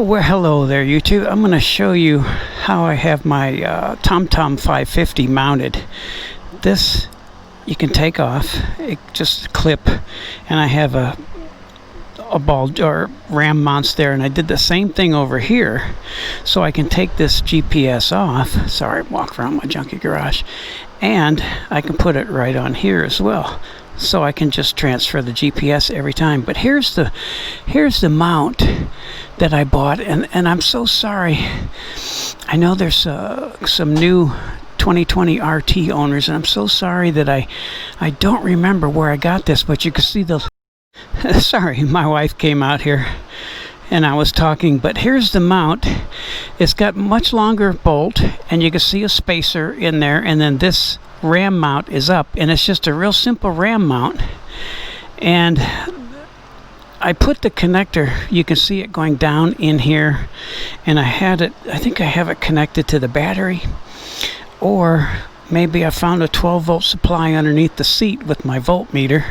Well, hello there, YouTube. I'm going to show you how I have my TomTom 550 mounted. This you can take off, it just clip, and I have a ball or ram mounts there, and I did the same thing over here, so I can take this GPS off. Sorry, walk around my junky garage, and I can put it right on here as well. So I can just transfer the GPS every time. But here's the mount that I bought, and I'm so sorry. I know there's some new 2020 RT owners, and I'm so sorry that I don't remember where I got this, but you can see the sorry, my wife came out here and I was talking, but here's the mount. It's got much longer bolt, and you can see a spacer in there, and then this ram mount is up, and it's just a real simple ram mount. And I put the connector, you can see it going down in here, and I think I have it connected to the battery, or maybe I found a 12-volt supply underneath the seat with my voltmeter,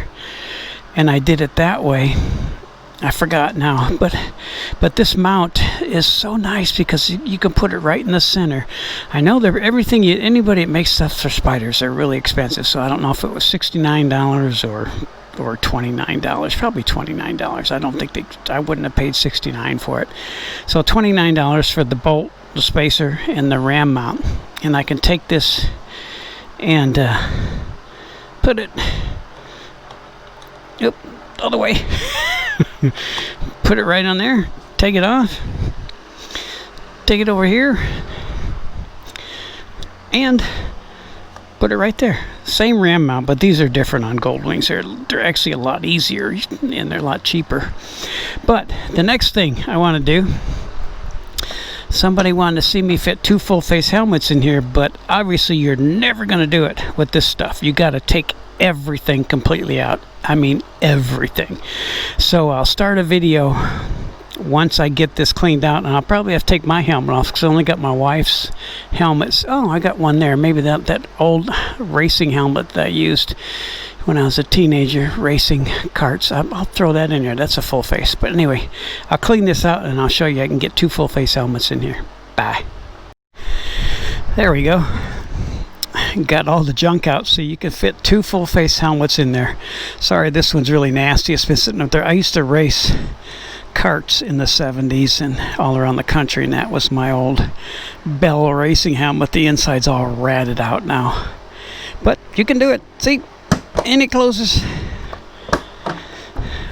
and I did it that way. I forgot now, but this mount is so nice because you can put it right in the center. I know that anybody that makes stuff for Spyders, they're really expensive, so I don't know if it was $69 or $29, probably $29. I don't think I wouldn't have paid $69 for it. So $29 for the bolt, the spacer, and the ram mount. And I can take this and put it all the way. Put it right on there, take it off, take it over here, and put it right there. Same ram mount, but these are different on Goldwings. They're actually a lot easier, and they're a lot cheaper. But the next thing I want to do, somebody wanted to see me fit 2 full face helmets in here, but obviously you're never going to do it with this stuff. You got to take everything completely out. I mean everything. So I'll start a video once I get this cleaned out, and I'll probably have to take my helmet off because I only got my wife's helmets. Oh, I got one there. Maybe that old racing helmet that I used when I was a teenager racing karts. I'll throw that in there. That's a full face. But anyway, I'll clean this out and I'll show you I can get 2 full face helmets in here. Bye. There we go. Got all the junk out so you can fit 2 full face helmets in there. Sorry, this one's really nasty. It's been sitting up there. I used to race karts in the 70s and all around the country, and that was my old Bell racing helmet. The inside's all ratted out now, but you can do it. See, and it closes,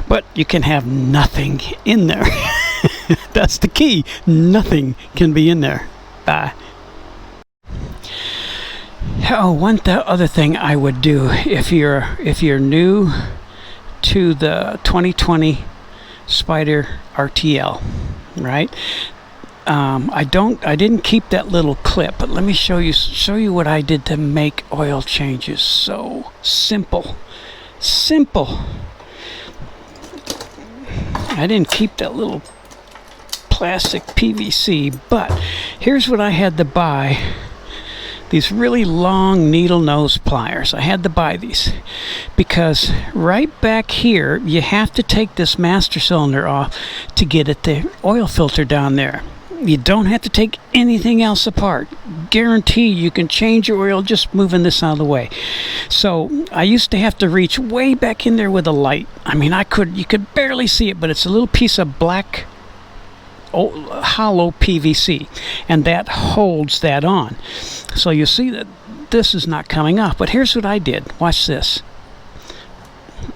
but you can have nothing in there. That's the key. Nothing can be in there. Bye. Oh, one other thing I would do if you're new to the 2020 Spyder RTL, right? I didn't keep that little clip, but let me show you what I did to make oil changes so simple. I didn't keep that little plastic PVC, but here's what I had to buy. These really long needle nose pliers. I had to buy these because right back here you have to take this master cylinder off to get at the oil filter down there. You don't have to take anything else apart. Guarantee you can change your oil just moving this out of the way. So I used to have to reach way back in there with a light. I mean, you could barely see it, but it's a little piece of black hollow PVC, and that holds that on. So you see that this is not coming off. But here's what I did. Watch this.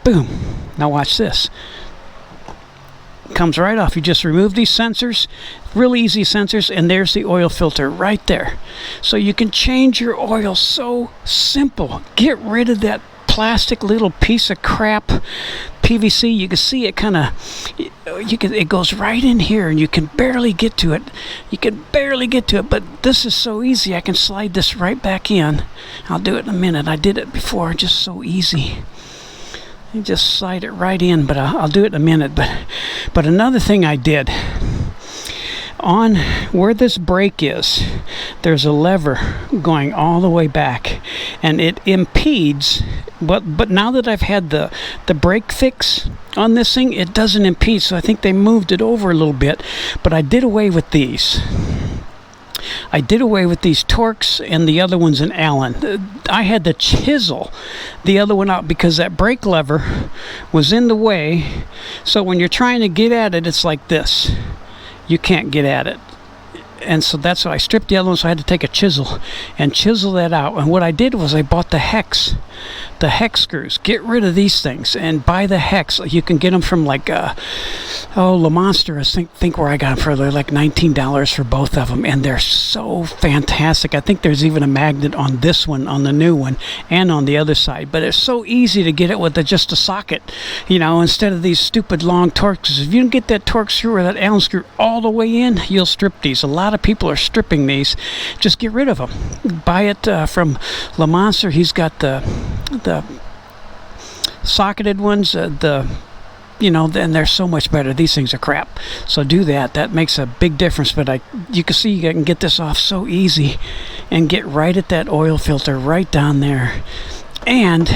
Boom. Now watch this. Comes right off. You just remove these sensors, really easy sensors, and there's the oil filter right there. So you can change your oil so simple. Get rid of that plastic little piece of crap PVC. You can see it it goes right in here, and you can barely get to it. But this is so easy. I can slide this right back in. I'll do it in a minute. I did it before, just so easy. You just slide it right in, but I'll do it in a minute. But another thing I did, on where this brake is, there's a lever going all the way back, and it impedes But now that I've had the brake fix on this thing, it doesn't impede, so I think they moved it over a little bit. But I did away with these. I did away with these Torques and the other one's an Allen. I had to chisel the other one out because that brake lever was in the way. So when you're trying to get at it, it's like this. You can't get at it. And so that's why I stripped the other one, so I had to take a chisel and chisel that out. And what I did was I bought the hex screws. Get rid of these things and buy the hex. You can get them from like Le Monster. I think where I got them for, they're like $19 for both of them, and they're so fantastic. I think there's even a magnet on this one, on the new one, and on the other side. But it's so easy to get it with just a socket, you know, instead of these stupid long Torques. If you don't get that Torque screw or that Allen screw all the way in, you'll strip these. A lot of people are stripping these. Just get rid of them. Buy it from Le Monster. He's got the socketed ones, you know, and they're so much better. These things are crap. So do that. That makes a big difference. But you can see I can get this off so easy and get right at that oil filter right down there. And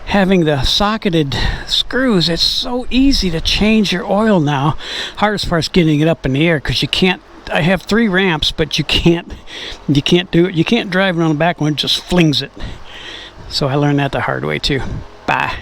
having the socketed screws, it's so easy to change your oil now. Hardest part is getting it up in the air because you can't. I have 3 ramps, but you can't do it. You can't drive it on the back one. It just flings it. So I learned that the hard way too. Bye.